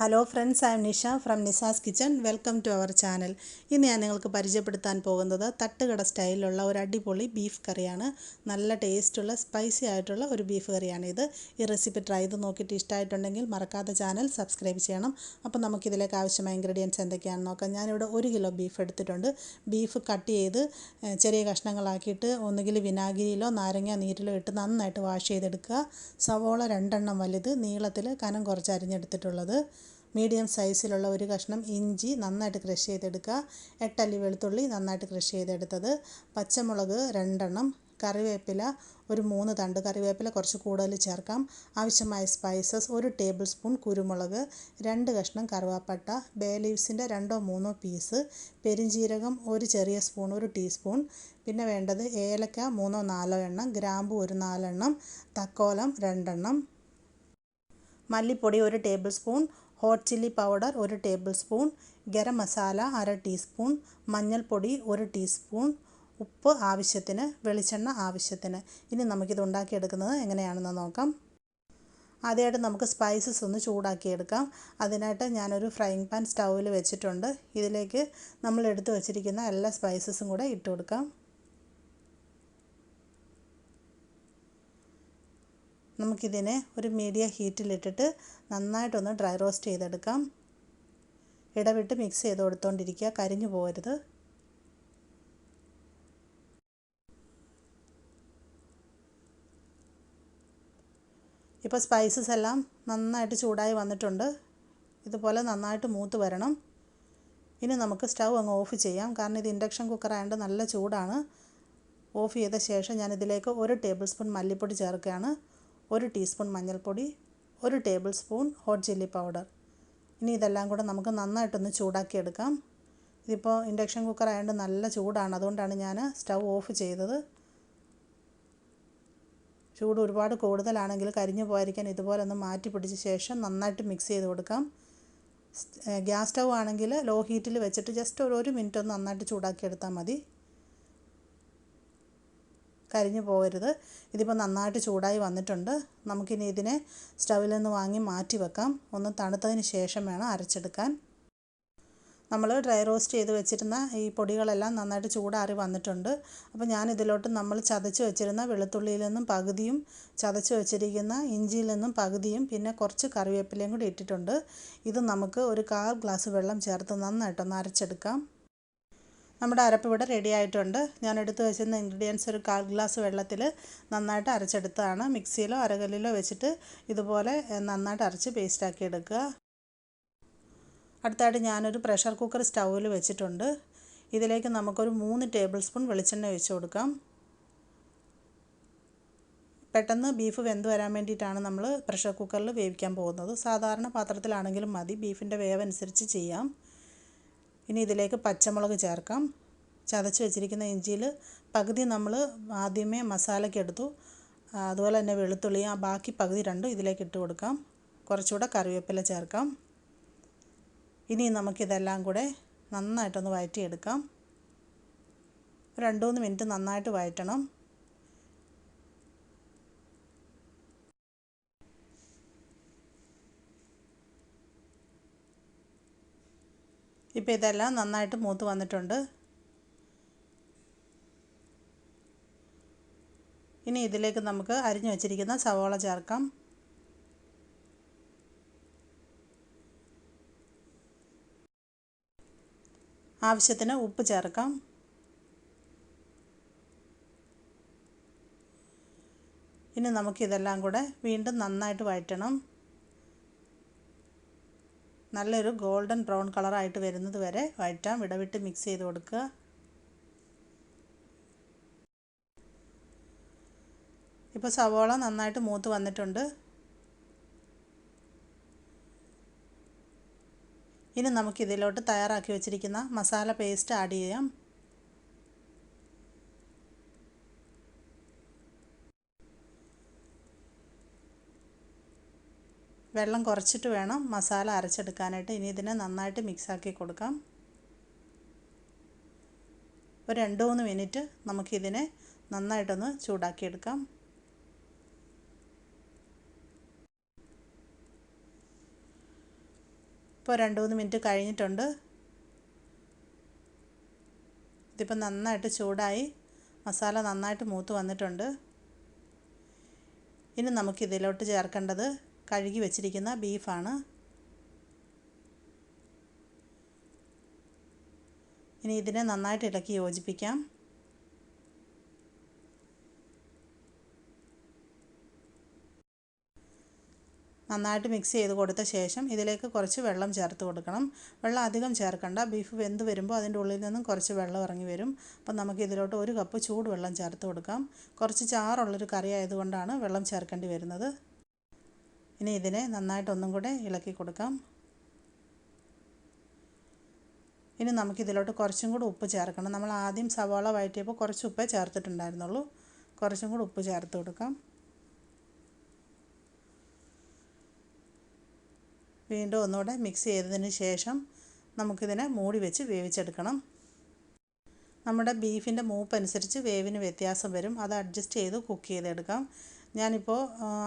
Hello friends, I am Nisha from Nisa's kitchen. Welcome to our channel. ഇന്ന് ഞാൻ നിങ്ങൾക്ക് പരിചയപ്പെടുത്താൻ പോകുന്നത് തട്ടുകട സ്റ്റൈലിലുള്ള ഒരു അടിപൊളി ബീഫ് കറിയാണ്. നല്ല ടേസ്റ്റുള്ള സ്പൈസി ആയിട്ടുള്ള ഒരു ബീഫ് കറിയാണിത്. ഈ റെസിപ്പി ട്രൈ ചെയ്ത് നോക്കിയിട്ട് ഇഷ്ടമായിട്ടുണ്ടെങ്കിൽ മറക്കാതെ ചാനൽ സബ്സ്ക്രൈബ് ചെയ്യണം. അപ്പോൾ നമുക്കിതിലേക്ക് ആവശ്യമായ ഇൻഗ്രീഡിയൻസ് എന്തൊക്കെയാണെന്ന് നോക്കാം. ഞാനിവിടെ 1 കിലോ ബീഫ് എടുത്തിട്ടുണ്ട്. ബീഫ് കട്ട് ചെയ്ത് ചെറിയ കഷ്ണങ്ങളാക്കിയിട്ട് ഒന്നുകിൽ വിനാഗിരിയിലോ നാരങ്ങ നീരിലോ ഇട്ട് നന്നായിട്ട് വാഷ് ചെയ്തെടുക്കുക. സവോള 2 എണ്ണം വലുത് നീളത്തിൽ കനം കുറച്ച് അരിഞ്ഞെടുത്തിട്ടുള്ളത്. മീഡിയം സൈസിലുള്ള ഒരു കഷ്ണം ഇഞ്ചി നന്നായിട്ട് ക്രഷ് ചെയ്തെടുക്കുക. 8 അല്ലി വെളുത്തുള്ളി നന്നായിട്ട് ക്രഷ് ചെയ്തെടുത്തത്. പച്ചമുളക് 2 എണ്ണം. കറിവേപ്പില ഒരു 3 തണ്ട്. കറിവേപ്പില കുറച്ച് കൂടുതൽ ചേർക്കാം. ആവശ്യമായ സ്പൈസസ് 1 ടേബിൾ സ്പൂൺ കുരുമുളക്, 2 കഷ്ണം കറുവാപ്പട്ട, ബേ ലീവ്സിൻ്റെ 2 or 3 പീസ്, പെരിഞ്ജീരകം ഒരു ചെറിയ സ്പൂൺ 1 ടീസ്പൂൺ. പിന്നെ വേണ്ടത് ഏലക്ക 3 or 4 എണ്ണം, ഗ്രാമ്പു ഒരു 4 എണ്ണം, തക്കോലം 2 എണ്ണം, മല്ലിപ്പൊടി 1 table spoon, hot chilli powder 1 table spoon, garam masala 1/2 teaspoon, മഞ്ഞൾപ്പൊടി 1 ടീസ്പൂൺ, ഉപ്പ് ആവശ്യത്തിന്, വെളിച്ചെണ്ണ ആവശ്യത്തിന്. ഇനി നമുക്കിത് ഉണ്ടാക്കിയെടുക്കുന്നത് എങ്ങനെയാണെന്ന് നോക്കാം. ആദ്യമായിട്ട് നമുക്ക് സ്പൈസസ് ഒന്ന് ചൂടാക്കിയെടുക്കാം. അതിനായിട്ട് ഞാനൊരു ഫ്രൈങ് പാൻ സ്റ്റൗവിൽ വെച്ചിട്ടുണ്ട്. ഇതിലേക്ക് നമ്മൾ എടുത്തു വച്ചിരിക്കുന്ന എല്ലാ സ്പൈസസും കൂടെ ഇട്ട് കൊടുക്കാം. നമുക്കിതിനെ ഒരു മീഡിയം ഹീറ്റിലിട്ടിട്ട് നന്നായിട്ടൊന്ന് ഡ്രൈ റോസ്റ്റ് ചെയ്തെടുക്കാം. ഇടവിട്ട് മിക്സ് ചെയ്ത് കൊടുത്തോണ്ടിരിക്കുക, കരിഞ്ഞു പോകരുത്. ഇപ്പോൾ സ്പൈസസ് എല്ലാം നന്നായിട്ട് ചൂടായി വന്നിട്ടുണ്ട്. ഇതുപോലെ നന്നായിട്ട് മൂത്ത് വരണം. ഇനി നമുക്ക് സ്റ്റൗ അങ്ങ് ഓഫ് ചെയ്യാം. കാരണം ഇത് ഇൻഡക്ഷൻ കുക്കർ ആയതുകൊണ്ട് നല്ല ചൂടാണ്. ഓഫ് ചെയ്ത ശേഷം ഞാനിതിലേക്ക് 1 ടേബിൾ സ്പൂൺ മല്ലിപ്പൊടി ചേർക്കുകയാണ്, 1 ടീസ്പൂൺ മഞ്ഞൾപ്പൊടി, 1 table spoon hot chilli powder. ഇനി ഇതെല്ലാം കൂടെ നമുക്ക് നന്നായിട്ടൊന്ന് ചൂടാക്കിയെടുക്കാം. ഇതിപ്പോൾ ഇൻഡക്ഷൻ കുക്കർ ആയതുകൊണ്ട് നല്ല ചൂടാണ്, അതുകൊണ്ടാണ് ഞാൻ സ്റ്റൗ ഓഫ് ചെയ്തത്. ചൂട് ഒരുപാട് കൂടുതലാണെങ്കിൽ കരിഞ്ഞു പോകാതിരിക്കാൻ ഇതുപോലെ ഒന്ന് മാറ്റി പിടിച്ച ശേഷം നന്നായിട്ട് മിക്സ് ചെയ്ത് കൊടുക്കാം. ഗ്യാസ് സ്റ്റൗ ആണെങ്കിൽ ലോ ഹീറ്റിൽ വെച്ചിട്ട് ജസ്റ്റ് ഒരു മിനിറ്റ് ഒന്ന് നന്നായിട്ട് ചൂടാക്കിയെടുത്താൽ മതി, കരിഞ്ഞു പോകരുത്. ഇതിപ്പോൾ നന്നായിട്ട് ചൂടായി വന്നിട്ടുണ്ട്. നമുക്കിനി ഇതിനെ സ്റ്റൗവിൽ നിന്ന് വാങ്ങി മാറ്റി വെക്കാം. ഒന്ന് തണുത്തതിന് ശേഷം വേണം അരച്ചെടുക്കാൻ. നമ്മൾ ഡ്രൈ റോസ്റ്റ് ചെയ്ത് വെച്ചിരുന്ന ഈ പൊടികളെല്ലാം നന്നായിട്ട് ചൂടാറി വന്നിട്ടുണ്ട്. അപ്പോൾ ഞാനിതിലോട്ട് നമ്മൾ ചതച്ച് വെച്ചിരുന്ന വെളുത്തുള്ളിയിൽ നിന്നും പകുതിയും ചതച്ച് വെച്ചിരിക്കുന്ന ഇഞ്ചിയിൽ നിന്നും പകുതിയും പിന്നെ കുറച്ച് കറിവേപ്പിലയും കൂടി ഇട്ടിട്ടുണ്ട്. ഇത് നമുക്ക് ഒരു 1/4 ഗ്ലാസ് വെള്ളം ചേർത്ത് നന്നായിട്ടൊന്ന് അരച്ചെടുക്കാം. നമ്മുടെ അരപ്പ് ഇവിടെ റെഡി ആയിട്ടുണ്ട്. ഞാൻ എടുത്ത് വെച്ചിരുന്ന ഇൻഗ്രീഡിയൻസ് ഒരു 1/4 ഗ്ലാസ് വെള്ളത്തിൽ നന്നായിട്ട് അരച്ചെടുത്തതാണ്. മിക്സിയിലോ അരകല്ലിലോ വെച്ചിട്ട് ഇതുപോലെ നന്നായിട്ട് അരച്ച് പേസ്റ്റാക്കി എടുക്കുക. അടുത്തായിട്ട് ഞാനൊരു പ്രഷർ കുക്കർ സ്റ്റൗവിൽ വെച്ചിട്ടുണ്ട്. ഇതിലേക്ക് നമുക്കൊരു 3 ടേബിൾ സ്പൂൺ വെളിച്ചെണ്ണ ഒഴിച്ച് കൊടുക്കാം. പെട്ടെന്ന് ബീഫ് വെന്ത് വരാൻ വേണ്ടിയിട്ടാണ് നമ്മൾ പ്രഷർ കുക്കറിൽ വേവിക്കാൻ പോകുന്നത്. സാധാരണ പാത്രത്തിലാണെങ്കിലും മതി, ബീഫിൻ്റെ വേവ് അനുസരിച്ച് ചെയ്യാം. ഇനി ഇതിലേക്ക് പച്ചമുളക് ചേർക്കാം. ചതച്ച് വെച്ചിരിക്കുന്ന ഇഞ്ചിയിൽ പകുതി നമ്മൾ ആദ്യമേ മസാലയ്ക്ക് എടുത്തു, അതുപോലെ തന്നെ വെളുത്തുള്ളി ആ ബാക്കി പകുതി രണ്ടും ഇതിലേക്ക് ഇട്ട് കൊടുക്കാം. കുറച്ചുകൂടെ കറിവേപ്പില ചേർക്കാം. ഇനി നമുക്കിതെല്ലാം കൂടെ നന്നായിട്ടൊന്ന് വഴറ്റിയെടുക്കാം. 2-3 മിനിറ്റ് നന്നായിട്ട് വഴറ്റണം. ഇപ്പോൾ ഇതെല്ലാം നന്നായിട്ട് മൂത്ത് വന്നിട്ടുണ്ട്. ഇനി ഇതിലേക്ക് നമുക്ക് അരിഞ്ഞു വച്ചിരിക്കുന്ന സവോള ചേർക്കാം. ആവശ്യത്തിന് ഉപ്പ് ചേർക്കാം. ഇനി നമുക്കിതെല്ലാം കൂടെ വീണ്ടും നന്നായിട്ട് വഴറ്റണം. നല്ലൊരു ഗോൾഡൻ ബ്രൗൺ കളറായിട്ട് വരുന്നത് വരെ വഴറ്റാം. ഇടവിട്ട് മിക്സ് ചെയ്ത് കൊടുക്കുക. ഇപ്പോൾ സവോള നന്നായിട്ട് മൂത്ത് വന്നിട്ടുണ്ട്. ഇനി നമുക്കിതിലോട്ട് തയ്യാറാക്കി വെച്ചിരിക്കുന്ന മസാല പേസ്റ്റ് ആഡ് ചെയ്യാം. വെള്ളം കുറച്ചിട്ട് വേണം മസാല അരച്ചെടുക്കാനായിട്ട്. ഇനി ഇതിനെ നന്നായിട്ട് മിക്സാക്കി കൊടുക്കാം. ഒരു 2-3 മിനിറ്റ് നമുക്കിതിനെ നന്നായിട്ടൊന്ന് ചൂടാക്കിയെടുക്കാം. ഇപ്പോൾ 2-3 മിനിറ്റ് കഴിഞ്ഞിട്ടുണ്ട്. ഇതിപ്പോൾ നന്നായിട്ട് ചൂടായി, മസാല നന്നായിട്ട് മൂത്ത് വന്നിട്ടുണ്ട്. ഇനി നമുക്കിതിലോട്ട് ചേർക്കേണ്ടത് കഴുകി വെച്ചിരിക്കുന്ന ബീഫാണ്. ഇനി ഇതിനെ നന്നായിട്ട് ഇളക്കി യോജിപ്പിക്കാം. നന്നായിട്ട് മിക്സ് ചെയ്ത് കൊടുത്ത ശേഷം ഇതിലേക്ക് കുറച്ച് വെള്ളം ചേർത്ത് കൊടുക്കണം. വെള്ളം അധികം ചേർക്കണ്ട, ബീഫ് വെന്ത് വരുമ്പോൾ അതിൻ്റെ ഉള്ളിൽ നിന്നും കുറച്ച് വെള്ളം ഇറങ്ങി വരും. അപ്പം നമുക്ക് ഇതിലോട്ട് 1 കപ്പ് ചൂടുവെള്ളം ചേർത്ത് കൊടുക്കാം. കുറച്ച് ചാറുള്ളൊരു കറി ആയതുകൊണ്ടാണ് വെള്ളം ചേർക്കേണ്ടി വരുന്നത്. ഇനി ഇതിനെ നന്നായിട്ട് ഒന്നും കൂടെ ഇളക്കി കൊടുക്കാം. ഇനി നമുക്കിതിലോട്ട് കുറച്ചും കൂടി ഉപ്പ് ചേർക്കണം. നമ്മൾ ആദ്യം സവാള വഴറ്റിയപ്പോൾ കുറച്ച് ഉപ്പേ ചേർത്തിട്ടുണ്ടായിരുന്നുള്ളൂ. കുറച്ചും കൂടി ഉപ്പ് ചേർത്ത് കൊടുക്കാം. വീണ്ടും ഒന്നുകൂടെ മിക്സ് ചെയ്തതിന് ശേഷം നമുക്കിതിനെ മൂടി വെച്ച് വേവിച്ചെടുക്കണം. നമ്മുടെ ബീഫിൻ്റെ മൂപ്പ് അനുസരിച്ച് വേവിന് വ്യത്യാസം വരും. അത് അഡ്ജസ്റ്റ് ചെയ്ത് കുക്ക് ചെയ്തെടുക്കാം. ഞാനിപ്പോൾ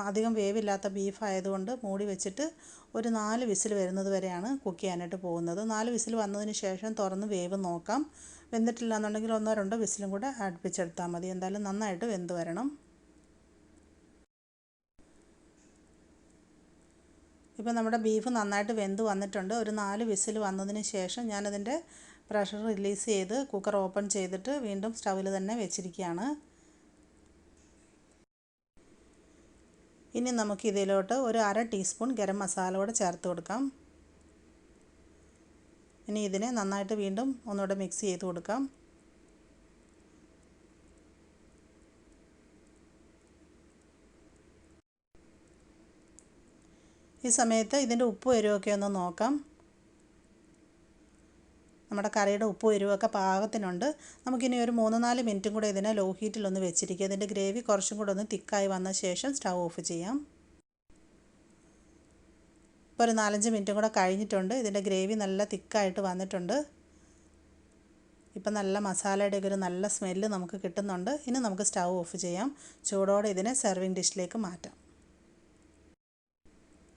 അധികം വേവില്ലാത്ത ബീഫ് ആയതുകൊണ്ട് മൂടി വെച്ചിട്ട് ഒരു 4 വിസിൽ വരുന്നത് വരെയാണ് കുക്ക് ചെയ്യാനായിട്ട് പോകുന്നത്. 4 വിസിൽ വന്നതിന് ശേഷം തുറന്ന് വേവ് നോക്കാം. വെന്തിട്ടില്ല എന്നുണ്ടെങ്കിൽ 1-2 വിസിലും കൂടെ അടുപ്പിച്ചെടുത്താൽ മതി. എന്തായാലും നന്നായിട്ട് വെന്ത് വരണം. ഇപ്പോൾ നമ്മുടെ ബീഫ് നന്നായിട്ട് വെന്ത് വന്നിട്ടുണ്ട്. ഒരു 4 വിസിൽ വന്നതിന് ശേഷം ഞാനതിൻ്റെ പ്രഷർ റിലീസ് ചെയ്ത് കുക്കർ ഓപ്പൺ ചെയ്തിട്ട് വീണ്ടും സ്റ്റൗവിൽ തന്നെ വെച്ചിരിക്കുകയാണ്. ഇനി നമുക്ക് ഇതിലോട്ട് ഒരു 1/2 ടീസ്പൂൺ ഗരം മസാല കൂടെ ചേർത്ത് കൊടുക്കാം. ഇനി ഇതിനെ നന്നായിട്ട് വീണ്ടും ഒന്നുകൂടെ മിക്സ് ചെയ്ത് കൊടുക്കാം. ഈ സമയത്ത് ഇതിൻ്റെ ഉപ്പ് എരിവൊക്കെ ഒന്ന് നോക്കാം. നമ്മുടെ കറിയുടെ ഉപ്പ് എരിവൊക്കെ പാകത്തിനുണ്ട്. നമുക്കിനി ഒരു 3-4 മിനിറ്റും കൂടെ ഇതിനെ ലോ ഹീറ്റിലൊന്ന് വെച്ചിരിക്കുക. ഇതിൻ്റെ ഗ്രേവി കുറച്ചും കൂടെ ഒന്ന് തിക്കായി വന്ന ശേഷം സ്റ്റൗ ഓഫ് ചെയ്യാം. ഇപ്പോൾ ഒരു 4-5 മിനിറ്റും കൂടെ കഴിഞ്ഞിട്ടുണ്ട്. ഇതിൻ്റെ ഗ്രേവി നല്ല തിക്കായിട്ട് വന്നിട്ടുണ്ട്. ഇപ്പം നല്ല മസാലയുടെയൊക്കെ ഒരു നല്ല സ്മെല്ല് നമുക്ക് കിട്ടുന്നുണ്ട്. ഇനി നമുക്ക് സ്റ്റൗ ഓഫ് ചെയ്യാം. ചൂടോടെ ഇതിനെ സെർവിങ് ഡിഷിലേക്ക് മാറ്റാം.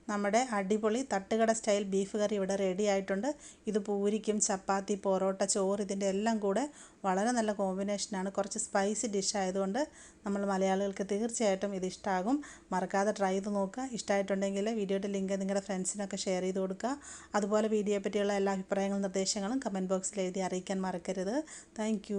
നമ്മുടെ അടിപൊളി തട്ടുകട സ്റ്റൈൽ ബീഫ് കറി ഇവിടെ റെഡി ആയിട്ടുണ്ട്. ഇത് പൂരിക്കും ചപ്പാത്തി, പൊറോട്ട, ചോറ് ഇതിൻ്റെ എല്ലാം കൂടെ വളരെ നല്ല കോമ്പിനേഷനാണ്. കുറച്ച് സ്പൈസി ഡിഷ് ആയതുകൊണ്ട് നമ്മൾ മലയാളികൾക്ക് തീർച്ചയായിട്ടും ഇത് ഇഷ്ടമാകും. മറക്കാതെ ട്രൈ ചെയ്ത് നോക്കുക. ഇഷ്ടമായിട്ടുണ്ടെങ്കിൽ വീഡിയോയുടെ ലിങ്ക് നിങ്ങളുടെ ഫ്രണ്ട്സിനൊക്കെ ഷെയർ ചെയ്ത് കൊടുക്കുക. അതുപോലെ വീഡിയോയെ പറ്റിയുള്ള എല്ലാ അഭിപ്രായങ്ങളും നിർദ്ദേശങ്ങളും കമൻറ്റ് ബോക്സിൽ എഴുതി അറിയിക്കാൻ മറക്കരുത്. താങ്ക്